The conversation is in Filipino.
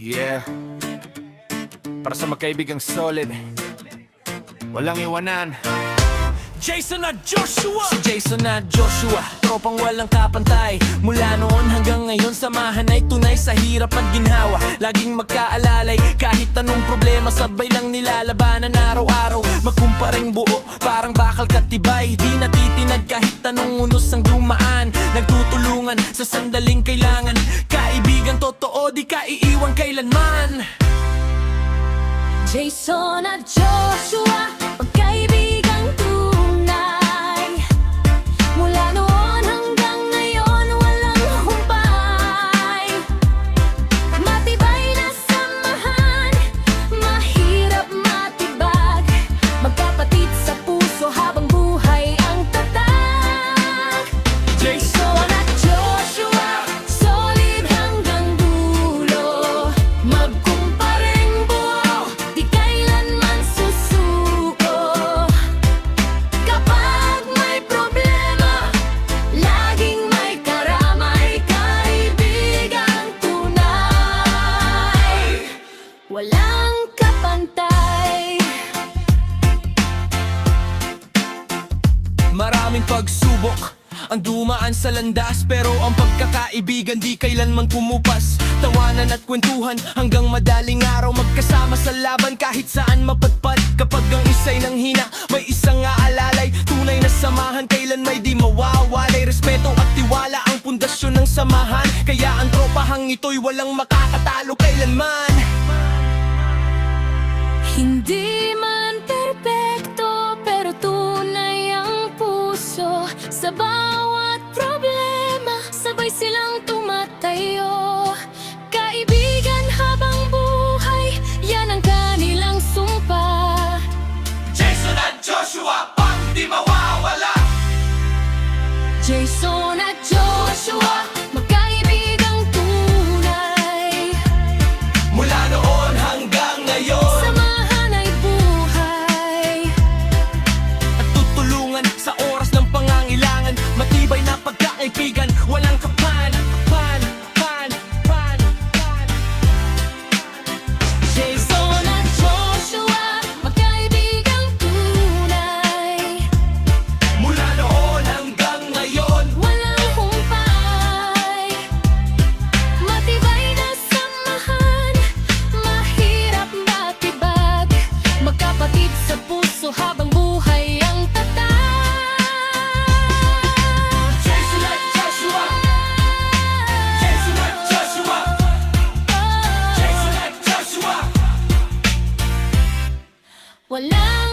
Yeah. Para sa magkaibigang solid, walang iwanan. Jason at Joshua. Si Jason at Joshua, tropang walang kapantay. Mula noon hanggang ngayon, samahan ay tunay sa hirap at ginhawa. Laging magkaalalay, kahit anong problema, sabay lang nilalabanan araw-araw. Magkumparing buo, parang bakal katibay. Di natitinag kahit anong unos ang dumaan. Nagtutulungan sa sandaling kailangan. Kaibigan totoo, di ka iiwan kailanman. Jason at Joshua, magkaibigang tunay. Mula noon hanggang ngayon, walang humpay. Matibay na samahan, mahirap matibag. Magkapatid sa puso habang buhay ang tatag. Jason at Joshua, solid hanggang dulo. Magkumparing buo, di kailanman susuko. Kapag may problema, laging may karamay. Kaibigang tunay, walang kapantay. Maraming pagsubok ang dumaan sa landas, pero ang pagkakaibigan di kailanman kumupas. Tawanan at kwentuhan hanggang madaling araw, magkasama sa laban kahit saan mapadpad. Kapag ang isa'y nanghina, may isang aalalay. Tunay na samahan kailan may di mawawalay. Respeto at tiwala ang pundasyon ng samahan, kaya ang tropahang ito'y walang makakatalo kailanman. Hindi man perpekto, pero tunay ang puso. Sa bawat problema, sabay silang tumatayo. Kaibigan habang buhay, yan ang kanilang sumpa. Jason at Joshua, pang di mawawala. Jason at Joshua, magkaibigang tunay. Mula noon hanggang ngayon, Samahan ay buhay. at tutulungan sa oras ng pangangailangan. Matibay na pagkakaibigan, walang kapan. Jason at Joshua, magkaibigang tunay. Mula noon hanggang ngayon, Walang humpay. Matibay na samahan, mahirap matibag. Magkapatid sa puso habang buhay ang tatag. Jason at Joshua. Jason at Joshua. Jason at Joshua. Walang